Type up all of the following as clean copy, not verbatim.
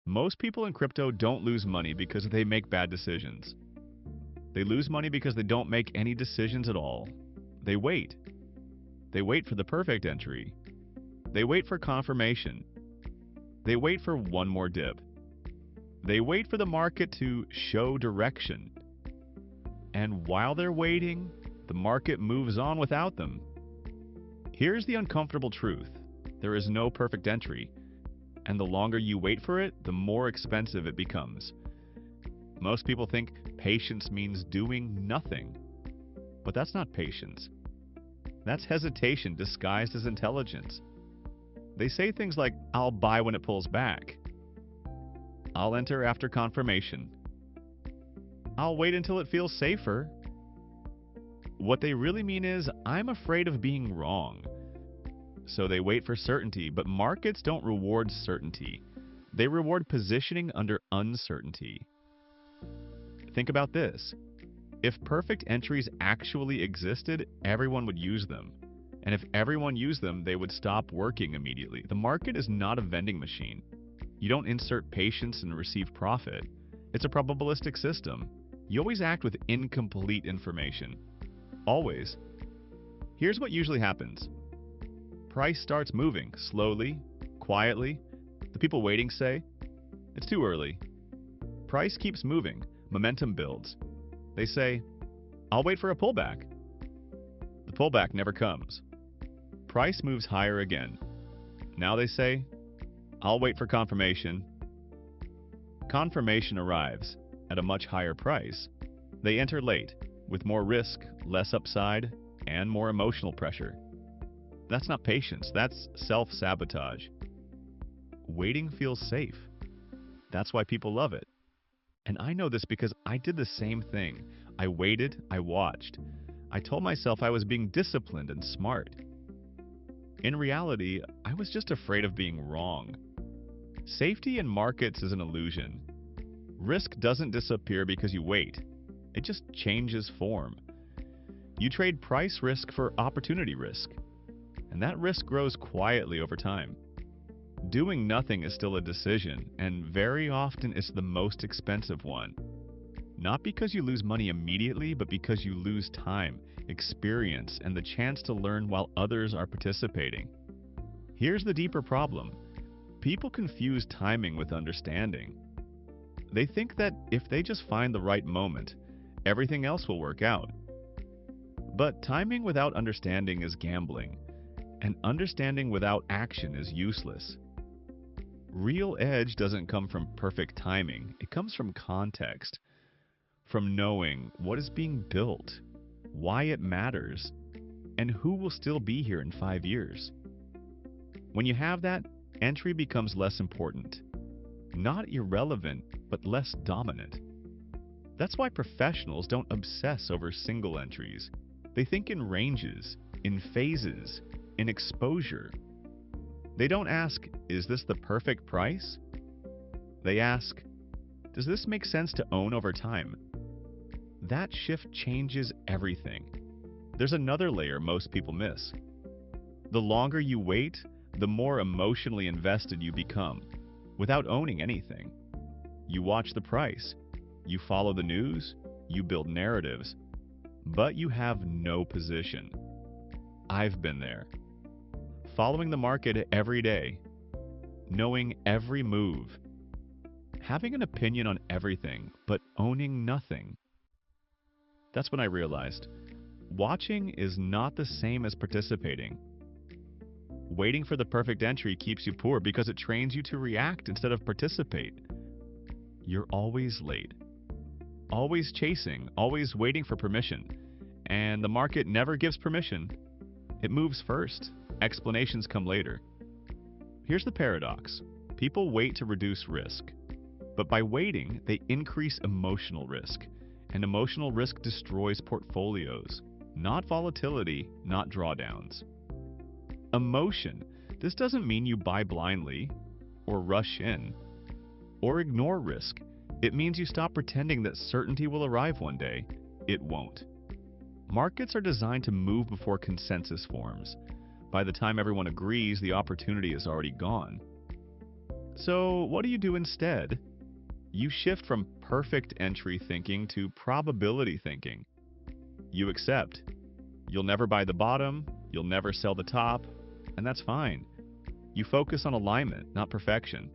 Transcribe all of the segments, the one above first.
Most people in crypto don't lose money because they make bad decisions. They lose money because they don't make any decisions at all. They wait. They wait for the perfect entry. They wait for confirmation. They wait for one more dip. They wait for the market to show direction. And while they're waiting, the market moves on without them. Here's the uncomfortable truth. There is no perfect entry, and the longer you wait for it, the more expensive it becomes. Most people think patience means doing nothing, but that's not patience. That's hesitation disguised as intelligence. They say things like, "I'll buy when it pulls back." "I'll enter after confirmation." "I'll wait until it feels safer." What they really mean is, "I'm afraid of being wrong." So they wait for certainty, but markets don't reward certainty. They reward positioning under uncertainty. Think about this. If perfect entries actually existed, everyone would use them. And if everyone used them, they would stop working immediately. The market is not a vending machine. You don't insert patience and receive profit. It's a probabilistic system. You always act with incomplete information. Always. Here's what usually happens. Price starts moving, slowly, quietly. The people waiting say, "It's too early." Price keeps moving, momentum builds. They say, "I'll wait for a pullback." The pullback never comes. Price moves higher again. Now they say, "I'll wait for confirmation." Confirmation arrives at a much higher price. They enter late, with more risk, less upside, and more emotional pressure. That's not patience, that's self-sabotage. Waiting feels safe. That's why people love it. And I know this because I did the same thing. I waited, I watched. I told myself I was being disciplined and smart. In reality, I was just afraid of being wrong. Safety in markets is an illusion. Risk doesn't disappear because you wait. It just changes form. You trade price risk for opportunity risk, and that risk grows quietly over time. Doing nothing is still a decision, and very often it's the most expensive one. Not because you lose money immediately, but because you lose time, experience, and the chance to learn while others are participating. Here's the deeper problem. People confuse timing with understanding. They think that if they just find the right moment, everything else will work out. But timing without understanding is gambling, and understanding without action is useless. Real edge doesn't come from perfect timing, it comes from context, from knowing what is being built, why it matters, and who will still be here in 5 years. When you have that, entry becomes less important. Not irrelevant, but less dominant. That's why professionals don't obsess over single entries. They think in ranges, in phases, in exposure. They don't ask, "Is this the perfect price?" They ask, "Does this make sense to own over time?" That shift changes everything. There's another layer most people miss. The longer you wait, the more emotionally invested you become, without owning anything. You watch the price, you follow the news, you build narratives, but you have no position. I've been there. Following the market every day, knowing every move, having an opinion on everything, but owning nothing. That's when I realized, watching is not the same as participating. Waiting for the perfect entry keeps you poor because it trains you to react instead of participate. You're always late, always chasing, always waiting for permission, and the market never gives permission. It moves first. Explanations come later. Here's the paradox. People wait to reduce risk, but by waiting, they increase emotional risk, and emotional risk destroys portfolios, not volatility, not drawdowns. Emotion. This doesn't mean you buy blindly, or rush in, or ignore risk. It means you stop pretending that certainty will arrive one day. It won't. Markets are designed to move before consensus forms. By the time everyone agrees, the opportunity is already gone. So, what do you do instead? You shift from perfect entry thinking to probability thinking. You accept. You'll never buy the bottom, you'll never sell the top, and that's fine. You focus on alignment, not perfection.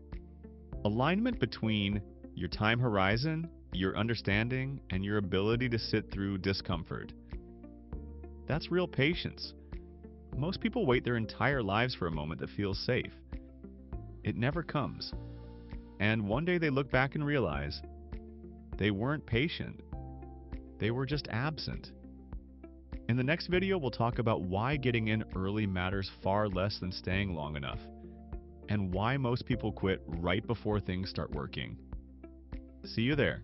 Alignment between your time horizon, your understanding, and your ability to sit through discomfort. That's real patience. Most people wait their entire lives for a moment that feels safe. It never comes. And one day they look back and realize they weren't patient. They were just absent. In the next video, we'll talk about why getting in early matters far less than staying long enough, and why most people quit right before things start working. See you there.